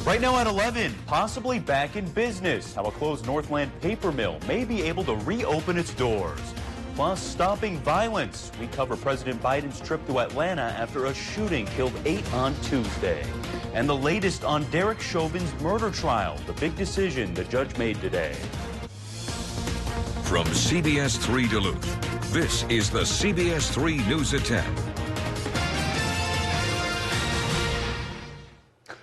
Right now at 11, possibly back in business, how a closed Northland paper mill may be able to reopen its doors. Plus, stopping violence. We cover President Biden's trip to Atlanta after a shooting killed 8 on Tuesday. And the latest on Derek Chauvin's murder trial, the big decision the judge made today. From CBS3 Duluth, this is the CBS3 News at 10.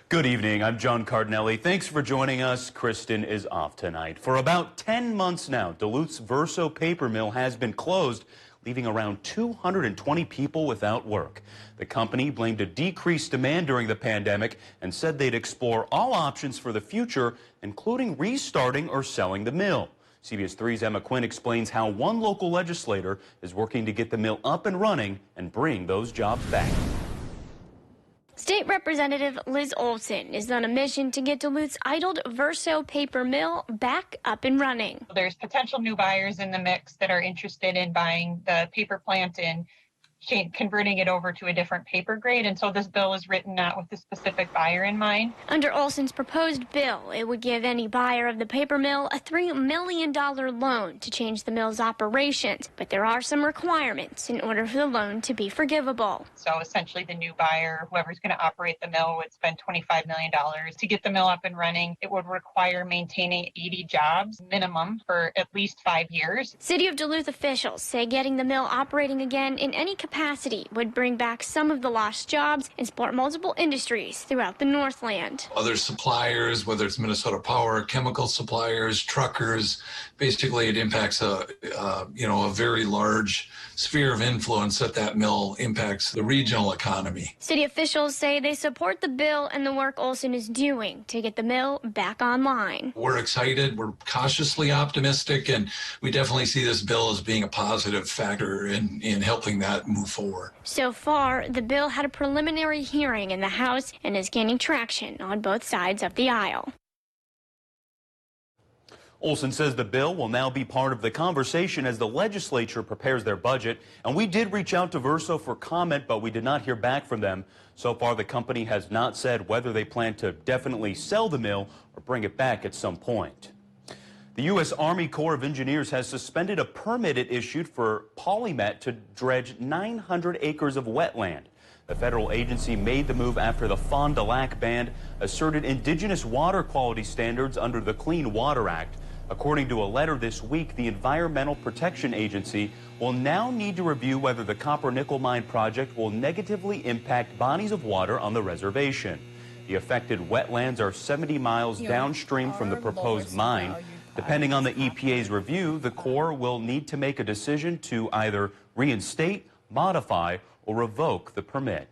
Good evening, I'm John Cardinale. Thanks for joining us. Kristen is off tonight. For about 10 months now, Duluth's Verso paper mill has been closed, leaving around 220 people without work. The company blamed a decreased demand during the pandemic and said they'd explore all options for the future, including restarting or selling the mill. CBS 3's Emma Quinn explains how one local legislator is working to get the mill up and running and bring those jobs back. State Representative Liz Olson is on a mission to get Duluth's idled Verso paper mill back up and running. There's potential new buyers in the mix that are interested in buying the paper plant and converting it over to a different paper grade, and so this bill is written not with a specific buyer in mind. Under Olson's proposed bill, it would give any buyer of the paper mill a $3 million loan to change the mill's operations, but there are some requirements in order for the loan to be forgivable. So essentially the new buyer, whoever's going to operate the mill, would spend $25 million to get the mill up and running. It would require maintaining 80 jobs minimum for at least 5 years. City of Duluth officials say getting the mill operating again in any capacity would bring back some of the lost jobs and support multiple industries throughout the Northland. Other suppliers, whether it's Minnesota Power, chemical suppliers, truckers, basically it impacts a very large sphere of influence that mill impacts the regional economy. City officials say they support the bill and the work Olson is doing to get the mill back online. We're excited, we're cautiously optimistic, and we definitely see this bill as being a positive factor in helping that move forward. So far, the bill had a preliminary hearing in the House and is gaining traction on both sides of the aisle. Olson says the bill will now be part of the conversation as the legislature prepares their budget. And we did reach out to Verso for comment, but we did not hear back from them. So far, the company has not said whether they plan to definitely sell the mill or bring it back at some point. The U.S. Army Corps of Engineers has suspended a permit it issued for Polymet to dredge 900 acres of wetland. The federal agency made the move after the Fond du Lac Band asserted indigenous water quality standards under the Clean Water Act. According to a letter this week, the Environmental Protection Agency will now need to review whether the copper-nickel mine project will negatively impact bodies of water on the reservation. The affected wetlands are 70 miles downstream from the proposed mine. Depending on the EPA's review, the Corps will need to make a decision to either reinstate, modify, or revoke the permit.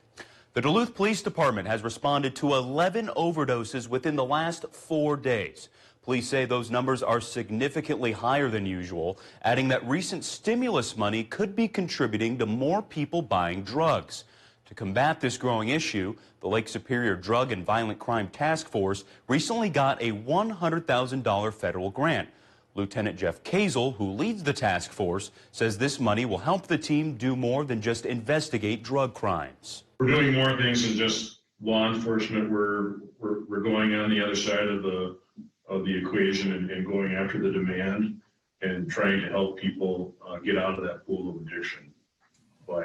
The Duluth Police Department has responded to 11 overdoses within the last 4 days. Police say those numbers are significantly higher than usual, adding that recent stimulus money could be contributing to more people buying drugs. To combat this growing issue, the Lake Superior Drug and Violent Crime Task Force recently got a $100,000 federal grant. Lieutenant Jeff Kazel, who leads the task force, says this money will help the team do more than just investigate drug crimes. We're doing more things than just law enforcement. We're going on the other side of the equation and going after the demand and trying to help people get out of that pool of addiction by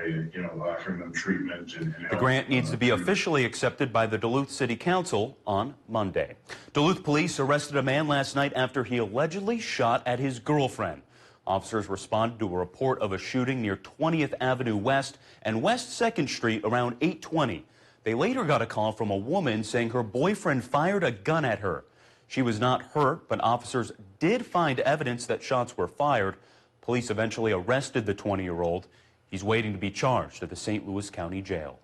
offering them treatment and the grant needs to be officially accepted by the Duluth City Council on Monday. Duluth police arrested a man last night after he allegedly shot at his girlfriend. Officers responded to a report of a shooting near 20th Avenue West and West 2nd Street around 8:20. They later got a call from a woman saying her boyfriend fired a gun at her. She was not hurt, but officers did find evidence that shots were fired. Police eventually arrested the 20-year-old. He's waiting to be charged at the St. Louis County Jail.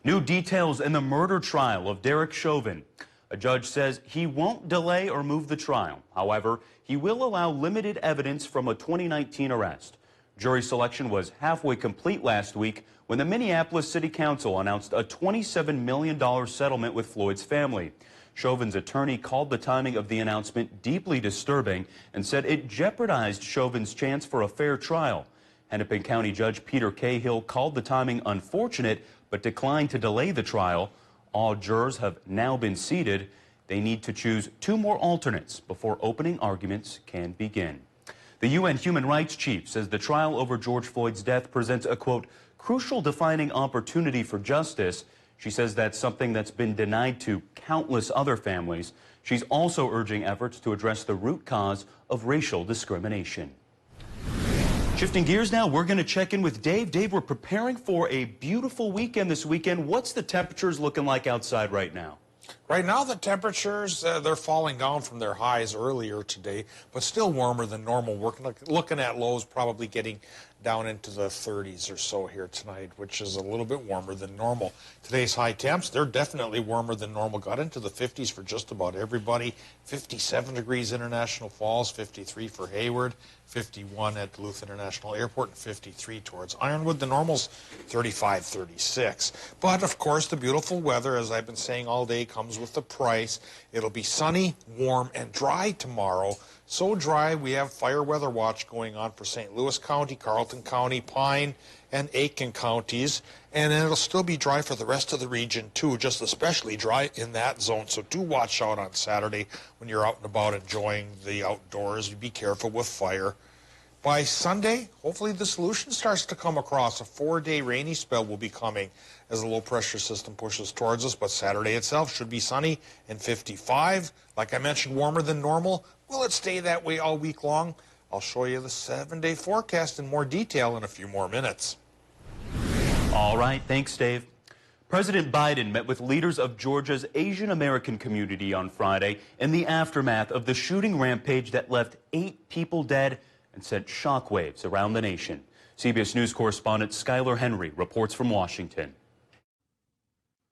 New details in the murder trial of Derek Chauvin. A judge says he won't delay or move the trial. However, he will allow limited evidence from a 2019 arrest. Jury selection was halfway complete last week when the Minneapolis City Council announced a $27 million settlement with Floyd's family. Chauvin's attorney called the timing of the announcement deeply disturbing and said it jeopardized Chauvin's chance for a fair trial. Hennepin County Judge Peter Cahill called the timing unfortunate but declined to delay the trial. All jurors have now been seated. They need to choose 2 more alternates before opening arguments can begin. The UN human rights chief says the trial over George Floyd's death presents a, quote, crucial defining opportunity for justice. She says that's something that's been denied to countless other families. She's also urging efforts to address the root cause of racial discrimination. Shifting gears now, we're going to check in with Dave. Dave, we're preparing for a beautiful weekend this weekend. What's the temperatures looking like outside right now? Right now, the temperatures, they're falling down from their highs earlier today, but still warmer than normal. We're looking at lows probably getting down into the 30s or so here tonight, which is a little bit warmer than normal. Today's high temps, they're definitely warmer than normal. Got into the 50s for just about everybody. 57 degrees International Falls, 53 for Hayward, 51 at Duluth International Airport, and 53 towards Ironwood. The normal's 35, 36. But, of course, the beautiful weather, as I've been saying all day, comes with the price. It'll be sunny, warm, and dry tomorrow. So dry, we have fire weather watch going on for St. Louis County, Carleton County, Pine, and Aiken counties. And it'll still be dry for the rest of the region, too, just especially dry in that zone. So do watch out on Saturday when you're out and about enjoying the outdoors. You be careful with fire. By Sunday, hopefully the solution starts to come across. A 4-day rainy spell will be coming as a low-pressure system pushes towards us, but Saturday itself should be sunny and 55. Like I mentioned, warmer than normal. Will it stay that way all week long? I'll show you the 7-day forecast in more detail in a few more minutes. All right, thanks, Dave. President Biden met with leaders of Georgia's Asian American community on Friday in the aftermath of the shooting rampage that left 8 people dead and sent shockwaves around the nation. CBS News correspondent Skylar Henry reports from Washington.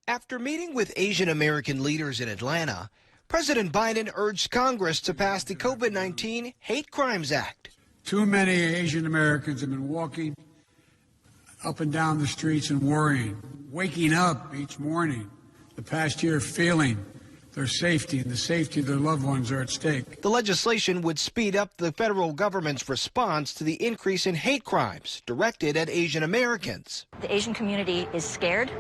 After meeting with Asian American leaders in Atlanta, President Biden urged Congress to pass the COVID-19 Hate Crimes Act. Too many Asian Americans have been walking up and down the streets and worrying, waking up each morning the past year feeling their safety and the safety of their loved ones are at stake. The legislation would speed up the federal government's response to the increase in hate crimes directed at Asian Americans. The Asian community is scared.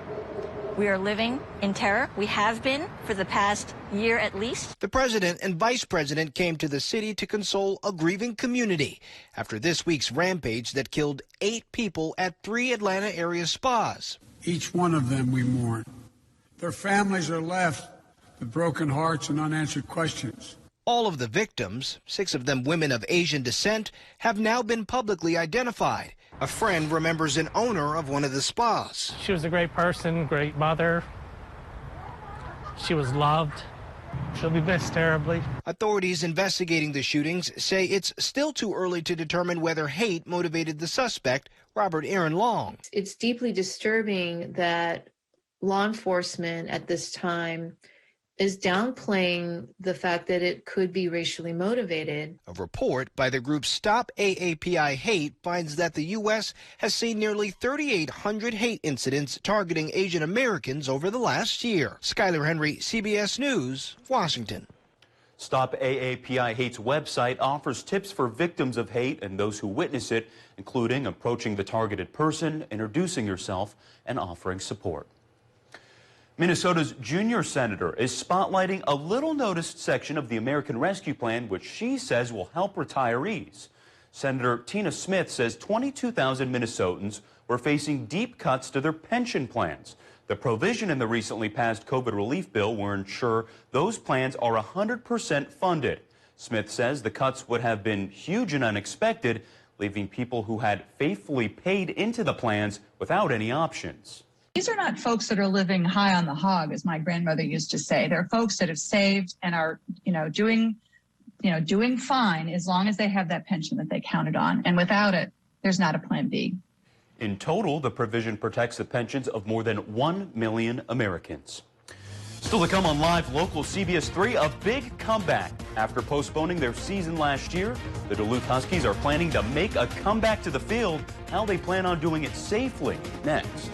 We are living in terror. We have been for the past year at least. The president and vice president came to the city to console a grieving community after this week's rampage that killed 8 people at 3 Atlanta area spas. Each one of them we mourn. Their families are left with broken hearts and unanswered questions. All of the victims, 6 of them women of Asian descent, have now been publicly identified. A friend remembers an owner of one of the spas. She was a great person, great mother. She was loved. She'll be missed terribly. Authorities investigating the shootings say it's still too early to determine whether hate motivated the suspect, Robert Aaron Long. It's deeply disturbing that law enforcement at this time is downplaying the fact that it could be racially motivated. A report by the group Stop AAPI Hate finds that the U.S. has seen nearly 3,800 hate incidents targeting Asian Americans over the last year. Skylar Henry, CBS News, Washington. Stop AAPI Hate's website offers tips for victims of hate and those who witness it, including approaching the targeted person, introducing yourself, and offering support. Minnesota's junior senator is spotlighting a little-noticed section of the American Rescue Plan, which she says will help retirees. Senator Tina Smith says 22,000 Minnesotans were facing deep cuts to their pension plans. The provision in the recently passed COVID relief bill will ensure those plans are 100% funded. Smith says the cuts would have been huge and unexpected, leaving people who had faithfully paid into the plans without any options. These are not folks that are living high on the hog, as my grandmother used to say. They're folks that have saved and are, doing fine as long as they have that pension that they counted on. And without it, there's not a plan B. In total, the provision protects the pensions of more than 1 million Americans. Still to come on live local CBS3, a big comeback. After postponing their season last year, the Duluth Huskies are planning to make a comeback to the field. How they plan on doing it safely next.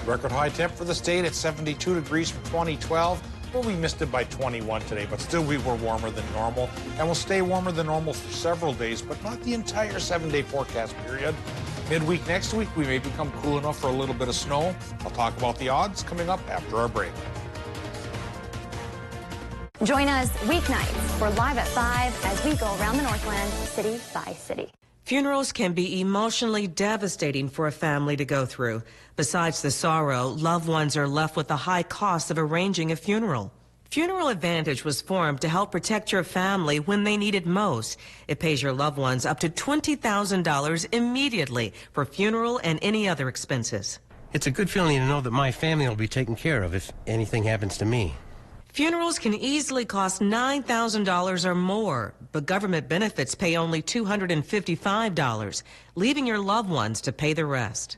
Record high temp for the state at 72 degrees for 2012. Well, we missed it by 21 today, but still we were warmer than normal. And we'll stay warmer than normal for several days, but not the entire 7-day forecast period. Midweek next week, we may become cool enough for a little bit of snow. I'll talk about the odds coming up after our break. Join us weeknights. We're live at 5 as we go around the Northland, city by city. Funerals can be emotionally devastating for a family to go through. Besides the sorrow, loved ones are left with the high cost of arranging a funeral. Funeral Advantage was formed to help protect your family when they need it most. It pays your loved ones up to $20,000 immediately for funeral and any other expenses. It's a good feeling to know that my family will be taken care of if anything happens to me. Funerals can easily cost $9,000 or more, but government benefits pay only $255, leaving your loved ones to pay the rest.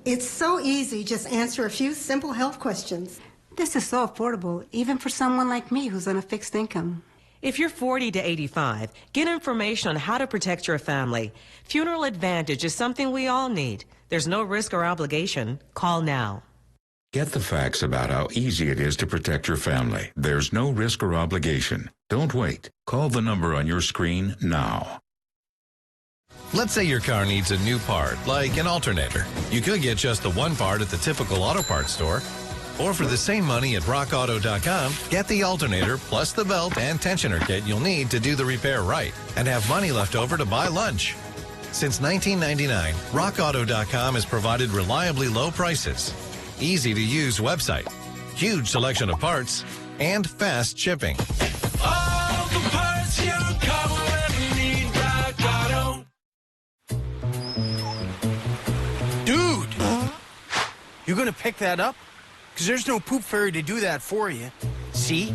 It's so easy. Just answer a few simple health questions. This is so affordable, even for someone like me who's on a fixed income. If you're 40 to 85, get information on how to protect your family. Funeral Advantage is something we all need. There's no risk or obligation. Call now. Get the facts about how easy it is to protect your family. There's no risk or obligation. Don't wait. Call the number on your screen now. Let's say your car needs a new part, like an alternator. You could get just the one part at the typical auto parts store. Or for the same money at rockauto.com, get the alternator plus the belt and tensioner kit you'll need to do the repair right and have money left over to buy lunch. Since 1999, rockauto.com has provided reliably low prices, easy-to-use website, huge selection of parts, and fast shipping. All the parts your car will ever need, Rock Auto. Dude! You gonna pick that up? Because there's no poop fairy to do that for you. See?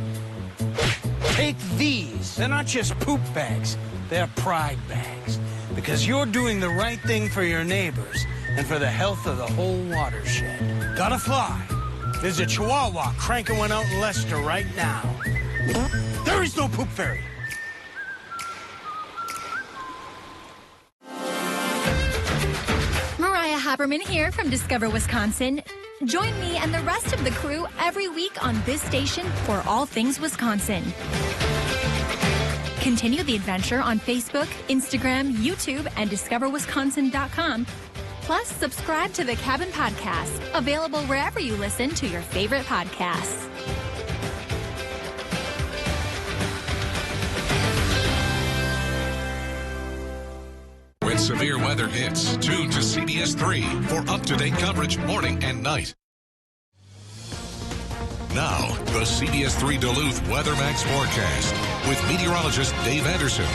Take these. They're not just poop bags. They're pride bags. Because you're doing the right thing for your neighbors and for the health of the whole watershed. Gotta fly. There's a Chihuahua cranking one out in Leicester right now. There is no poop fairy. Mariah Haberman here from Discover Wisconsin. Join me and the rest of the crew every week on this station for all things Wisconsin. Continue the adventure on Facebook, Instagram, YouTube, and discoverwisconsin.com. Plus, subscribe to the Cabin Podcast, available wherever you listen to your favorite podcasts. When severe weather hits, tune to CBS3 for up-to-date coverage morning and night. Now, the CBS3 Duluth WeatherMax forecast with meteorologist Dave Anderson.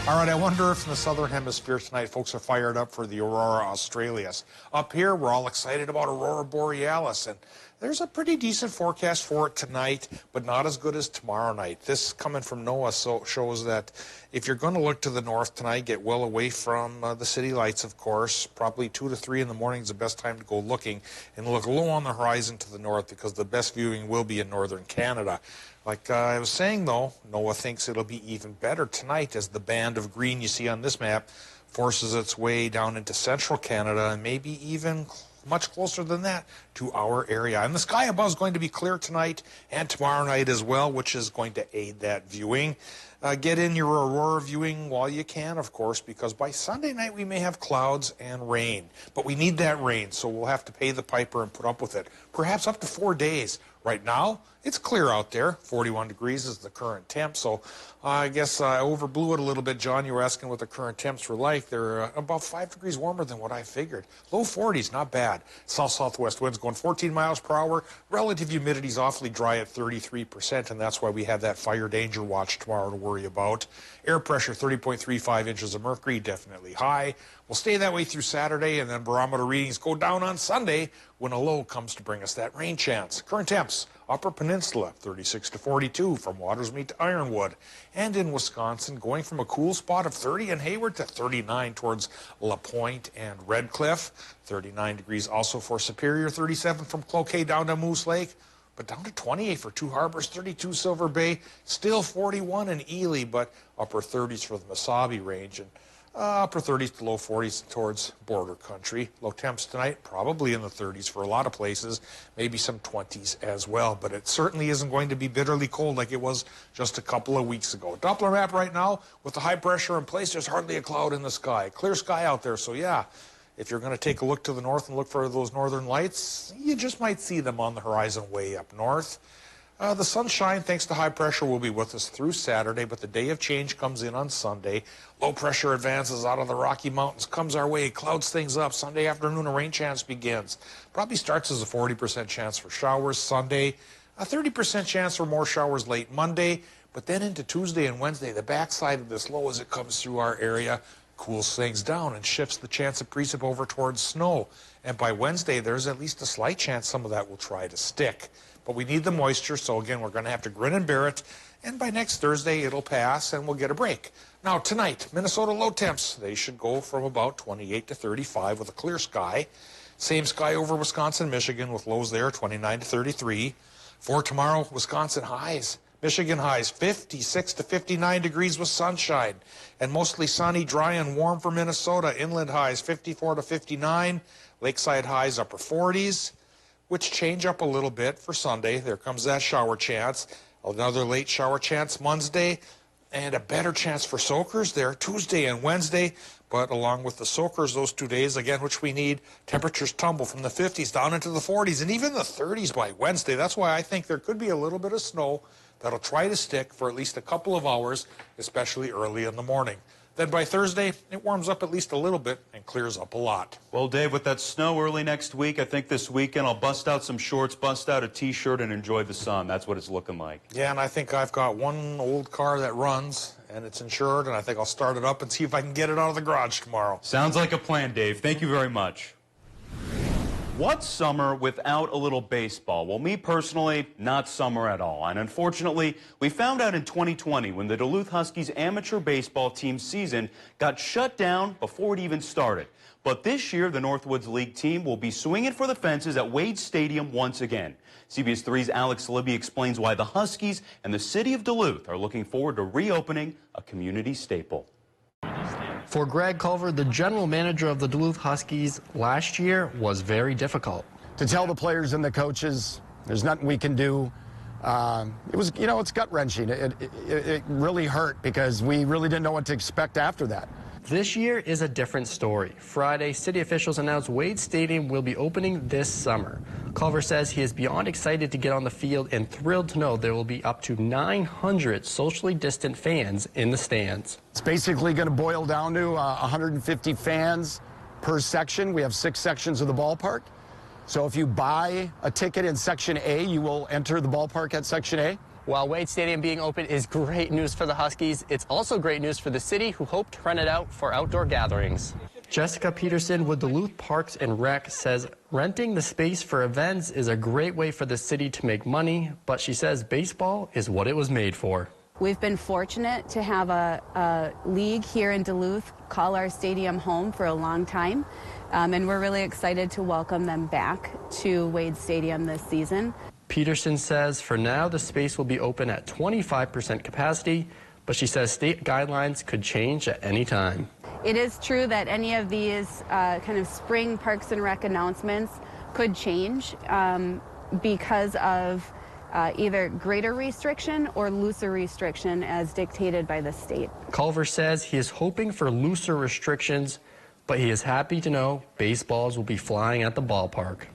All right, I wonder if in the southern hemisphere tonight folks are fired up for the Aurora Australis. Up here, we're all excited about Aurora Borealis, and there's a pretty decent forecast for it tonight, but not as good as tomorrow night. This coming from NOAA shows that if you're going to look to the north tonight, get well away from the city lights, of course. Probably 2 to 3 in the morning is the best time to go looking, and look low on the horizon to the north because the best viewing will be in northern Canada. Like I was saying, though, NOAA thinks it'll be even better tonight as the band of green you see on this map forces its way down into central Canada and maybe even much closer than that to our area. And the sky above is going to be clear tonight and tomorrow night as well, which is going to aid that viewing. Get in your aurora viewing while you can, of course, because by Sunday night we may have clouds and rain. But we need that rain, so we'll have to pay the piper and put up with it. Perhaps up to 4 days. Right now, it's clear out there. 41 degrees is the current temp, so I guess I overblew it a little bit, John. You were asking what the current temps were like. They're about 5 degrees warmer than what I figured. Low 40s, not bad. South-southwest winds going 14 miles per hour. Relative humidity is awfully dry at 33%, and that's why we have that fire danger watch tomorrow to worry about. Air pressure 30.35 inches of mercury, definitely high. We'll stay that way through Saturday, and then barometer readings go down on Sunday when a low comes to bring us that rain chance. Current temps, Upper Peninsula, 36 to 42 from Watersmeet to Ironwood. And in Wisconsin, going from a cool spot of 30 in Hayward to 39 towards La Pointe and Red Cliff. 39 degrees also for Superior, 37 from Cloquet down to Moose Lake. But down to 28 for Two Harbors, 32 Silver Bay, still 41 in Ely, but upper 30s for the Mesabi range. And upper 30s to low 40s towards border country. Low temps tonight, probably in the 30s for a lot of places, maybe some 20s as well. But it certainly isn't going to be bitterly cold like it was just a couple of weeks ago. Doppler map right now, with the high pressure in place, there's hardly a cloud in the sky. Clear sky out there, so yeah. If you're going to take a look to the north and look for those northern lights, you just might see them on the horizon way up north. The sunshine, thanks to high pressure, will be with us through Saturday, but the day of change comes in on Sunday. Low pressure advances out of the Rocky Mountains, comes our way, clouds things up. Sunday afternoon, a rain chance begins. Probably starts as a 40% chance for showers Sunday, a 30% chance for more showers late Monday, but then into Tuesday and Wednesday, the backside of this low as it comes through our area cools things down and shifts the chance of precip over towards snow. And by Wednesday, there's at least a slight chance some of that will try to stick. But we need the moisture, so again, we're going to have to grin and bear it. And by next Thursday, it'll pass and we'll get a break. Now, tonight, Minnesota low temps, they should go from about 28 to 35 with a clear sky. Same sky over Wisconsin, Michigan, with lows there, 29 to 33. For tomorrow, Wisconsin highs. Michigan highs 56 to 59 degrees with sunshine. And mostly sunny, dry, and warm for Minnesota. Inland highs 54 to 59. Lakeside highs upper 40s. Which change up a little bit for Sunday. There comes that shower chance. Another late shower chance Monday, and a better chance for soakers there Tuesday and Wednesday. But along with the soakers those 2 days, again, which we need, temperatures tumble from the 50s down into the 40s and even the 30s by Wednesday. That's why I think there could be a little bit of snow that'll try to stick for at least a couple of hours, especially early in the morning. Then by Thursday, it warms up at least a little bit and clears up a lot. Well, Dave, with that snow early next week, I think this weekend I'll bust out some shorts, bust out a T-shirt, and enjoy the sun. That's what it's looking like. Yeah, and I think I've got one old car that runs, and it's insured, and I think I'll start it up and see if I can get it out of the garage tomorrow. Sounds like a plan, Dave. Thank you very much. What's summer without a little baseball? Well, me personally, not summer at all. And unfortunately, we found out in 2020 when the Duluth Huskies amateur baseball team season got shut down before it even started. But this year, the Northwoods League team will be swinging for the fences at Wade Stadium once again. CBS 3's Alex Libby explains why the Huskies and the city of Duluth are looking forward to reopening a community staple. For Greg Culver, the general manager of the Duluth Huskies, last year was very difficult. To tell the players and the coaches, there's nothing we can do. It was, you know, it's gut-wrenching. It really hurt because we really didn't know what to expect after that. This year is a different story. Friday, city officials announced Wade Stadium will be opening this summer. Culver says he is beyond excited to get on the field and thrilled to know there will be up to 900 socially distant fans in the stands. It's basically going to boil down to 150 fans per section. We have 6 sections of the ballpark. So if you buy a ticket in Section A, you will enter the ballpark at Section A. While Wade Stadium being open is great news for the Huskies, it's also great news for the city, who hope to rent it out for outdoor gatherings. Jessica Peterson with Duluth Parks and Rec says renting the space for events is a great way for the city to make money, but she says baseball is what it was made for. We've been fortunate to have a league here in Duluth call our stadium home for a long time, and we're really excited to welcome them back to Wade Stadium this season. Peterson says for now the space will be open at 25% capacity, but she says state guidelines could change at any time. It is true that any of these kind of spring Parks and Rec announcements could change because of either greater restriction or looser restriction as dictated by the state. Culver says he is hoping for looser restrictions, but he is happy to know baseballs will be flying at the ballpark.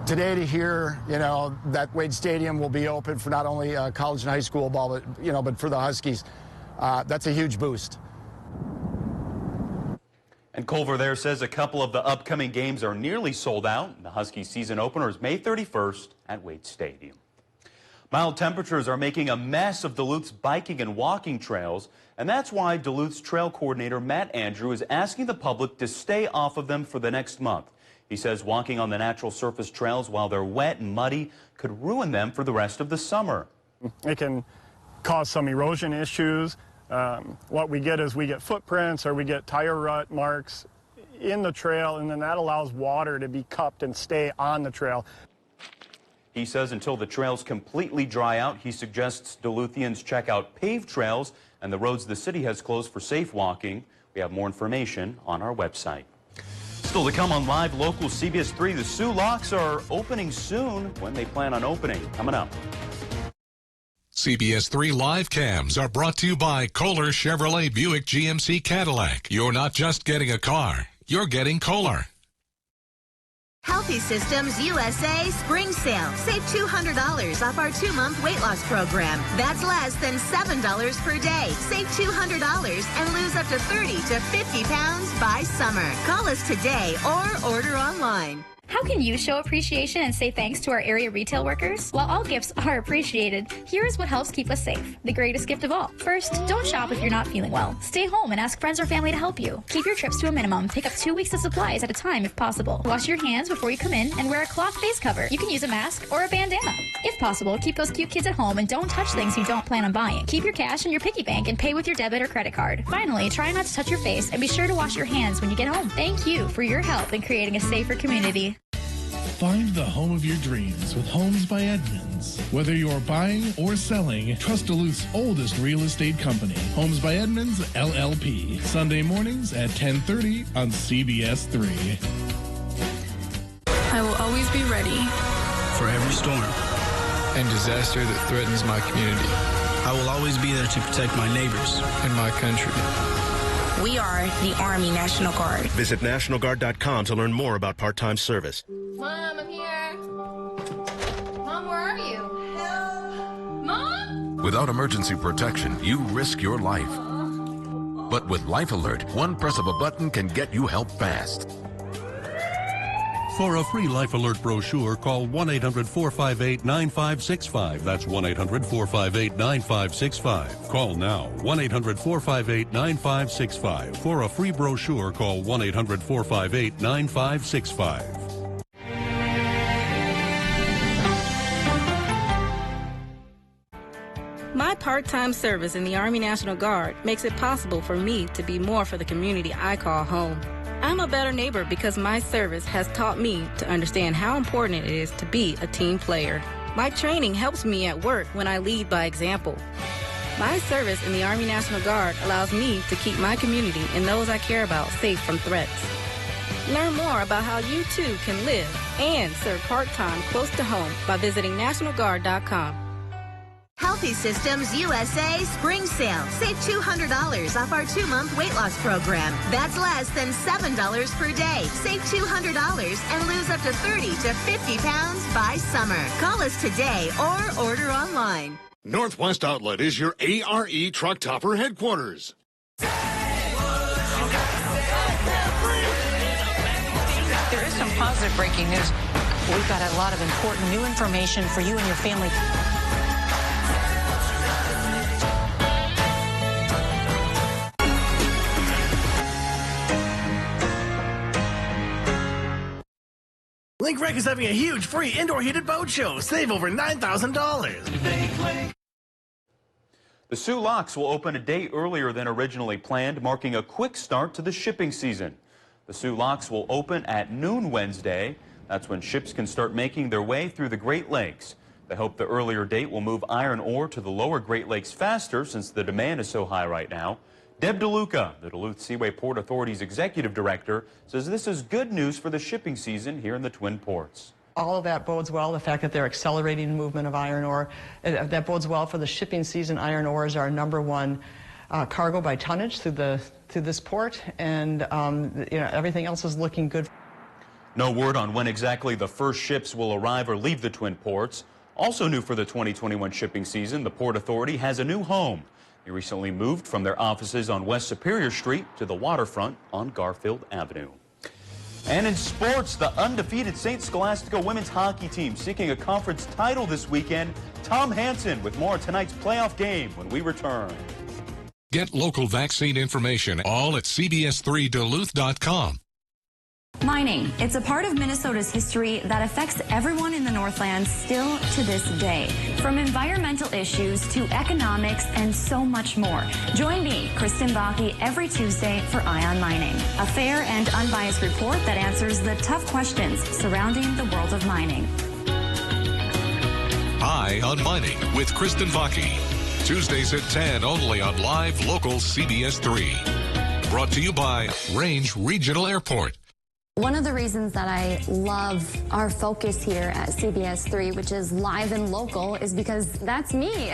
Today to hear, you know, that Wade Stadium will be open for not only college and high school ball, but, you know, but for the Huskies, that's a huge boost. And Culver there says a couple of the upcoming games are nearly sold out. The Huskies season opener is May 31st at Wade Stadium. Mild temperatures are making a mess of Duluth's biking and walking trails, and that's why Duluth's trail coordinator Matt Andrew is asking the public to stay off of them for the next month. He says walking on the natural surface trails while they're wet and muddy could ruin them for the rest of the summer. It can cause some erosion issues. What we get is we get footprints or we get tire rut marks in the trail, and then that allows water to be cupped and stay on the trail. He says until the trails completely dry out, he suggests Duluthians check out paved trails and the roads the city has closed for safe walking. We have more information on our website. Still to come on live local CBS 3, the Sioux Locks are opening soon. When they plan on opening, coming up. CBS 3 live cams are brought to you by Kohler Chevrolet Buick GMC Cadillac. You're not just getting a car, you're getting Kohler. Healthy Systems USA Spring Sale. Save $200 off our 2-month weight loss program. That's less than $7 per day. Save $200 and lose up to 30 to 50 pounds by summer. Call us today or order online. How can you show appreciation and say thanks to our area retail workers? While all gifts are appreciated, here is what helps keep us safe. The greatest gift of all. First, don't shop if you're not feeling well. Stay home and ask friends or family to help you. Keep your trips to a minimum. Pick up 2 weeks of supplies at a time if possible. Wash your hands before you come in and wear a cloth face cover. You can use a mask or a bandana. If possible, keep those cute kids at home and don't touch things you don't plan on buying. Keep your cash in your piggy bank and pay with your debit or credit card. Finally, try not to touch your face and be sure to wash your hands when you get home. Thank you for your help in creating a safer community. Find the home of your dreams with Homes by Edmunds. Whether you're buying or selling, trust Duluth's oldest real estate company, Homes by Edmunds, LLP. Sunday mornings at 10:30 on CBS3. I will always be ready for every storm and disaster that threatens my community. I will always be there to protect my neighbors and my country. We are the Army National Guard. Visit NationalGuard.com to learn more about part-time service. Mom, I'm here. Mom, where are you? Help. Mom? Without emergency protection, you risk your life. But with Life Alert, one press of a button can get you help fast. For a free Life Alert brochure, call 1-800-458-9565. That's 1-800-458-9565. Call now, 1-800-458-9565. For a free brochure, call 1-800-458-9565. My part-time service in the Army National Guard makes it possible for me to be more for the community I call home. I'm a better neighbor because my service has taught me to understand how important it is to be a team player. My training helps me at work when I lead by example. My service in the Army National Guard allows me to keep my community and those I care about safe from threats. Learn more about how you too can live and serve part-time close to home by visiting NationalGuard.com. Healthy Systems USA Spring Sale. Save $200 off our 2-month weight loss program. That's less than $7 per day. Save $200 and lose up to 30 to 50 pounds by summer. Call us today or order online. Northwest Outlet is your ARE truck topper headquarters. There is some positive breaking news. We've got a lot of important new information for you and your family. Link Rec is having a huge free indoor heated boat show. Save over $9,000. The Soo Locks will open a day earlier than originally planned, marking a quick start to the shipping season. The Soo Locks will open at noon Wednesday. That's when ships can start making their way through the Great Lakes. They hope the earlier date will move iron ore to the lower Great Lakes faster since the demand is so high right now. Deb DeLuca, the Duluth Seaway Port Authority's executive director, says this is good news for the shipping season here in the Twin Ports. All of that bodes well. The fact that they're accelerating the movement of iron ore, that bodes well for the shipping season. Iron ore is our #1 cargo by tonnage through this port, and everything else is looking good. No word on when exactly the first ships will arrive or leave the Twin Ports. Also new for the 2021 shipping season, the Port Authority has a new home. They recently moved from their offices on West Superior Street to the waterfront on Garfield Avenue. And in sports, the undefeated St. Scholastica women's hockey team seeking a conference title this weekend. Tom Hansen with more of tonight's playoff game when we return. Get local vaccine information all at CBS3Duluth.com. Mining. It's a part of Minnesota's history that affects everyone in the Northland still to this day. From environmental issues to economics and so much more. Join me, Kristen Bakke, every Tuesday for Eye on Mining, a fair and unbiased report that answers the tough questions surrounding the world of mining. Eye on Mining with Kristen Bakke. Tuesdays at 10 only on live local CBS3. Brought to you by Range Regional Airport. One of the reasons that I love our focus here at CBS3, which is live and local, is because that's me.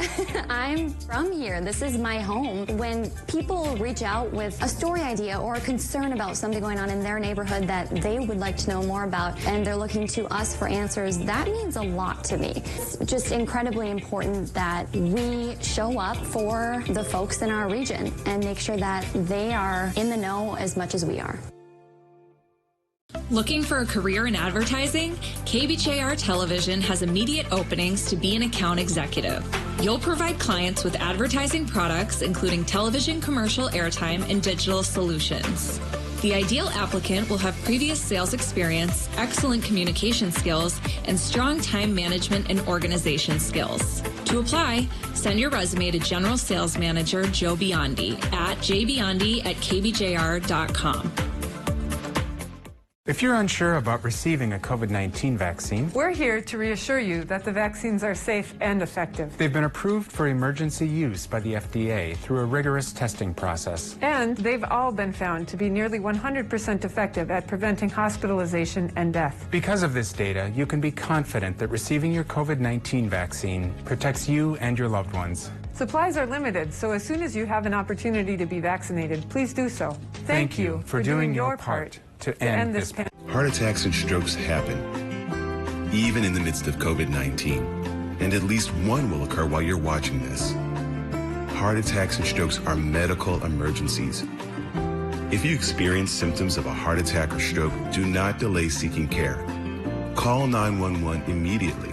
I'm from here. This is my home. When people reach out with a story idea or a concern about something going on in their neighborhood that they would like to know more about, and they're looking to us for answers, that means a lot to me. It's just incredibly important that we show up for the folks in our region and make sure that they are in the know as much as we are. Looking for a career in advertising? KBJR Television has immediate openings to be an account executive. You'll provide clients with advertising products, including television commercial airtime and digital solutions. The ideal applicant will have previous sales experience, excellent communication skills, and strong time management and organization skills. To apply, send your resume to General Sales Manager Joe Biondi at jbiondi@kbjr.com. If you're unsure about receiving a COVID-19 vaccine, we're here to reassure you that the vaccines are safe and effective. They've been approved for emergency use by the FDA through a rigorous testing process. And they've all been found to be nearly 100% effective at preventing hospitalization and death. Because of this data, you can be confident that receiving your COVID-19 vaccine protects you and your loved ones. Supplies are limited, so as soon as you have an opportunity to be vaccinated, please do so. Thank you for doing your part to end this pandemic. Heart attacks and strokes happen, even in the midst of COVID-19, and at least one will occur while you're watching this. Heart attacks and strokes are medical emergencies. If you experience symptoms of a heart attack or stroke, do not delay seeking care. Call 911 immediately.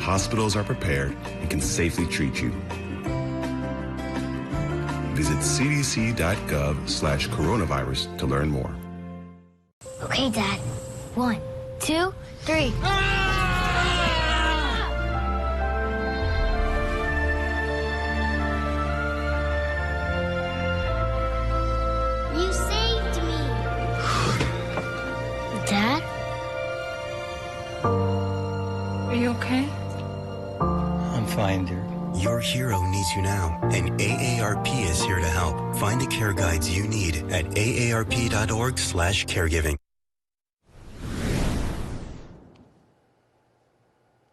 Hospitals are prepared and can safely treat you. Visit cdc.gov/coronavirus to learn more. Okay, Dad. 1, 2, 3. You saved me. Dad? Are you okay? I'm fine, dear. Your hero needs you now, and AARP is here to help. Find the care guides you need at aarp.org/caregiving.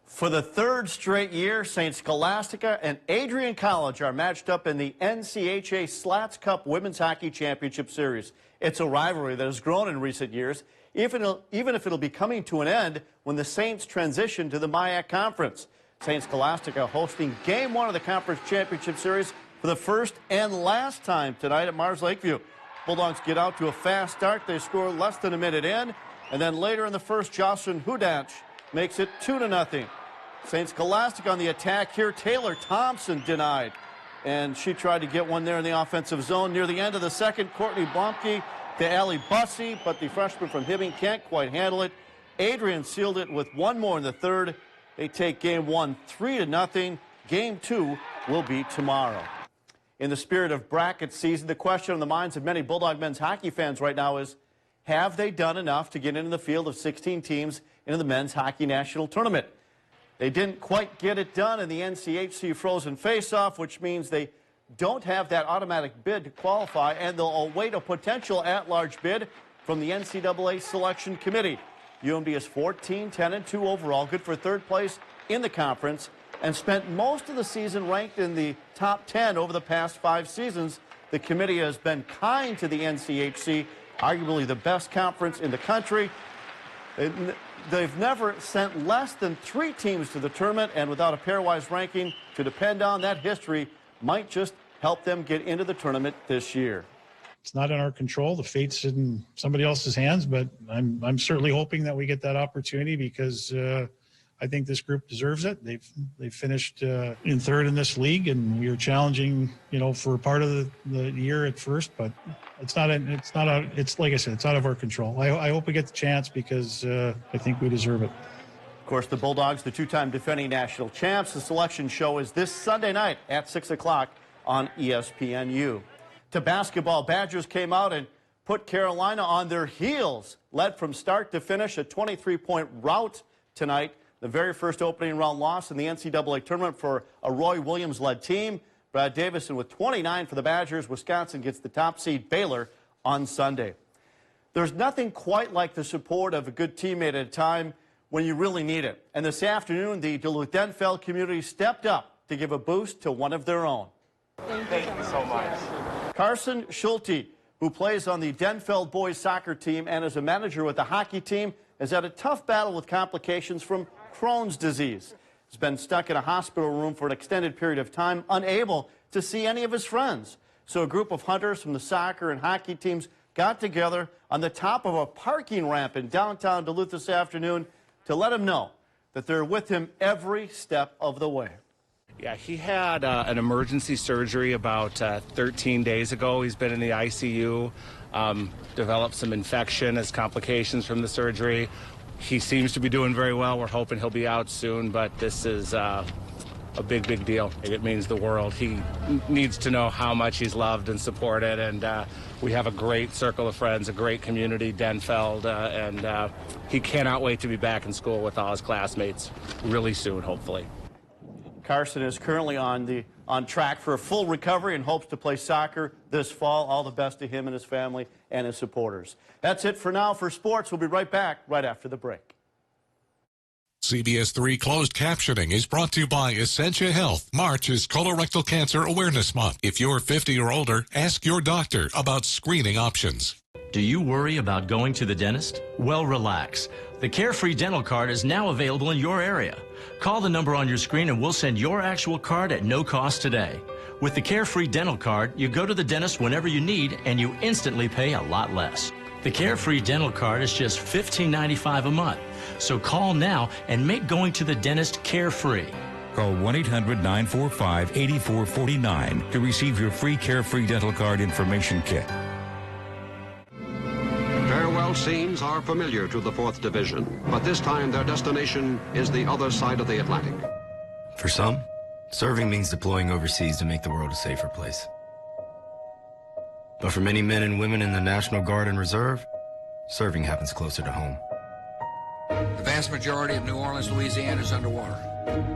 For the third straight year, St. Scholastica and Adrian College are matched up in the NCHA Slats Cup Women's Hockey Championship Series. It's a rivalry that has grown in recent years, even if it'll be coming to an end when the Saints transition to the MIAC Conference. St. Scholastica hosting Game 1 of the Conference Championship Series for the first and last time tonight at Mars Lakeview. Bulldogs get out to a fast start. They score less than a minute in, and then later in the first, Jocelyn Hudanch makes it 2-0. St. Scholastica on the attack here. Taylor Thompson denied, and she tried to get one there in the offensive zone. Near the end of the second, Courtney Blomke to Allie Bussey, but the freshman from Hibbing can't quite handle it. Adrian sealed it with one more in the third. They take Game 1 3-0. Game 2 will be tomorrow. In the spirit of bracket season, the question on the minds of many Bulldog men's hockey fans right now is, have they done enough to get into the field of 16 teams into the men's hockey national tournament? They didn't quite get it done in the NCHC Frozen Face-Off, which means they don't have that automatic bid to qualify, and they'll await a potential at-large bid from the NCAA Selection Committee. UMD is 14-10-2 overall, good for third place in the conference, and spent most of the season ranked in the top 10 over the past 5 seasons. The committee has been kind to the NCHC, arguably the best conference in the country. They've never sent less than 3 teams to the tournament, and without a pairwise ranking to depend on, that history might just help them get into the tournament this year. It's not in our control. The fate's in somebody else's hands, but I'm certainly hoping that we get that opportunity because I think this group deserves it. They've finished in third in this league, and we are challenging, for part of the year at first, but it's like I said, it's out of our control. I hope we get the chance because I think we deserve it. Of course, the Bulldogs, the 2-time defending national champs. The selection show is this Sunday night at 6 o'clock on ESPNU. To basketball, Badgers came out and put Carolina on their heels, led from start to finish, a 23-point rout tonight. The very first opening round loss in the NCAA tournament for a Roy Williams-led team. Brad Davison with 29 for the Badgers. Wisconsin gets the top seed Baylor on Sunday. There's nothing quite like the support of a good teammate at a time when you really need it. And this afternoon, the Duluth-Denfeld community stepped up to give a boost to one of their own. Thank you so much. Carson Schulte, who plays on the Denfeld boys soccer team and is a manager with the hockey team, has had a tough battle with complications from Crohn's disease. He's been stuck in a hospital room for an extended period of time, unable to see any of his friends. So a group of hunters from the soccer and hockey teams got together on the top of a parking ramp in downtown Duluth this afternoon to let him know that they're with him every step of the way. Yeah, he had an emergency surgery about 13 days ago. He's been in the ICU, developed some infection as complications from the surgery. He seems to be doing very well. We're hoping he'll be out soon, but this is a big, big deal. It means the world. He needs to know how much he's loved and supported, and we have a great circle of friends, a great community, Denfeld, and he cannot wait to be back in school with all his classmates really soon, hopefully. Carson is currently on track for a full recovery and hopes to play soccer this fall. All the best to him and his family and his supporters. That's it for now for sports. We'll be right back right after the break. CBS3 closed captioning is brought to you by Essentia Health. March is Colorectal Cancer Awareness Month. If you're 50 or older, ask your doctor about screening options. Do you worry about going to the dentist? Well, relax. The Carefree dental card is now available in your area. Call the number on your screen and we'll send your actual card at no cost today. With the Carefree dental card, you go to the dentist whenever you need and you instantly pay a lot less. The Carefree dental card is just $15.95 a month. So call now and make going to the dentist carefree. Call 1-800-945-8449 to receive your free Carefree dental card information kit. Farewell scenes are familiar to the 4th Division, but this time their destination is the other side of the Atlantic. For some, serving means deploying overseas to make the world a safer place. But for many men and women in the National Guard and Reserve, serving happens closer to home. The vast majority of New Orleans, Louisiana is underwater.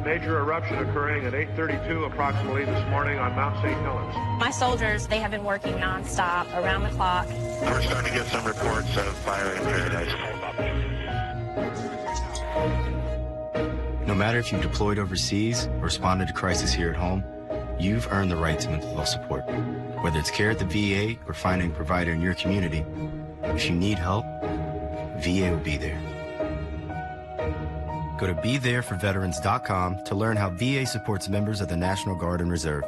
Major eruption occurring at 8:32 approximately this morning on Mount St. Helens. My soldiers, they have been working nonstop, around the clock. We're starting to get some reports of fire in Paradise. No matter if you deployed overseas or responded to crisis here at home, you've earned the right to mental health support. Whether it's care at the VA or finding a provider in your community, if you need help, VA will be there. Go to BeThereForVeterans.com to learn how VA supports members of the National Guard and Reserve.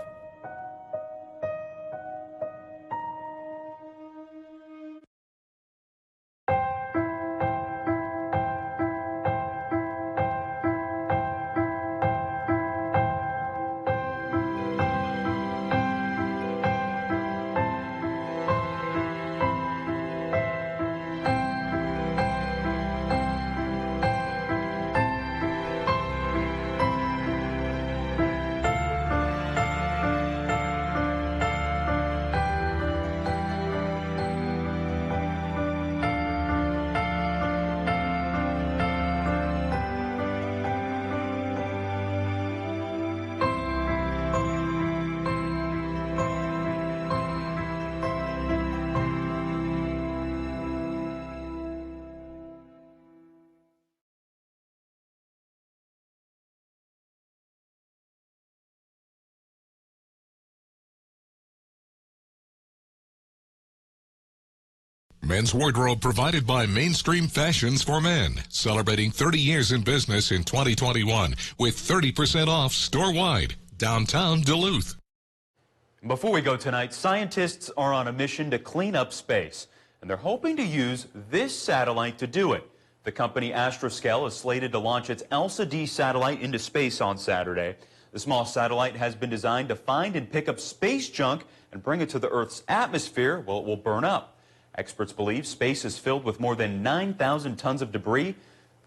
Men's wardrobe provided by Mainstream Fashions for Men, celebrating 30 years in business in 2021 with 30% off store-wide, downtown Duluth. Before we go tonight, scientists are on a mission to clean up space, and they're hoping to use this satellite to do it. The company Astroscale is slated to launch its ELSA-D satellite into space on Saturday. The small satellite has been designed to find and pick up space junk and bring it to the Earth's atmosphere where it will burn up. Experts believe space is filled with more than 9,000 tons of debris.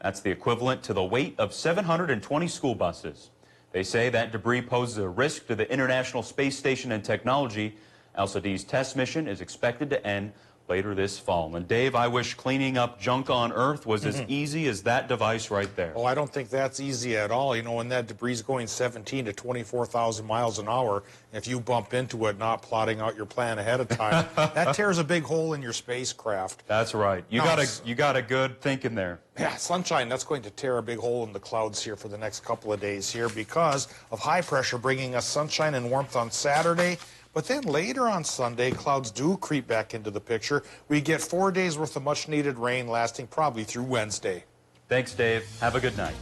That's the equivalent to the weight of 720 school buses. They say that debris poses a risk to the International Space Station and technology. ELSA-D's test mission is expected to end later this fall. And Dave, I wish cleaning up junk on Earth was as easy as that device right there. Oh, I don't think that's easy at all. You know, when that debris is going 17 to 24,000 miles an hour, if you bump into it not plotting out your plan ahead of time, that tears a big hole in your spacecraft. That's right. You got a good thinking there. Yeah, sunshine, that's going to tear a big hole in the clouds here for the next couple of days here because of high pressure bringing us sunshine and warmth on Saturday. But then later on Sunday, clouds do creep back into the picture. We get 4 days worth of much-needed rain lasting probably through Wednesday. Thanks, Dave. Have a good night.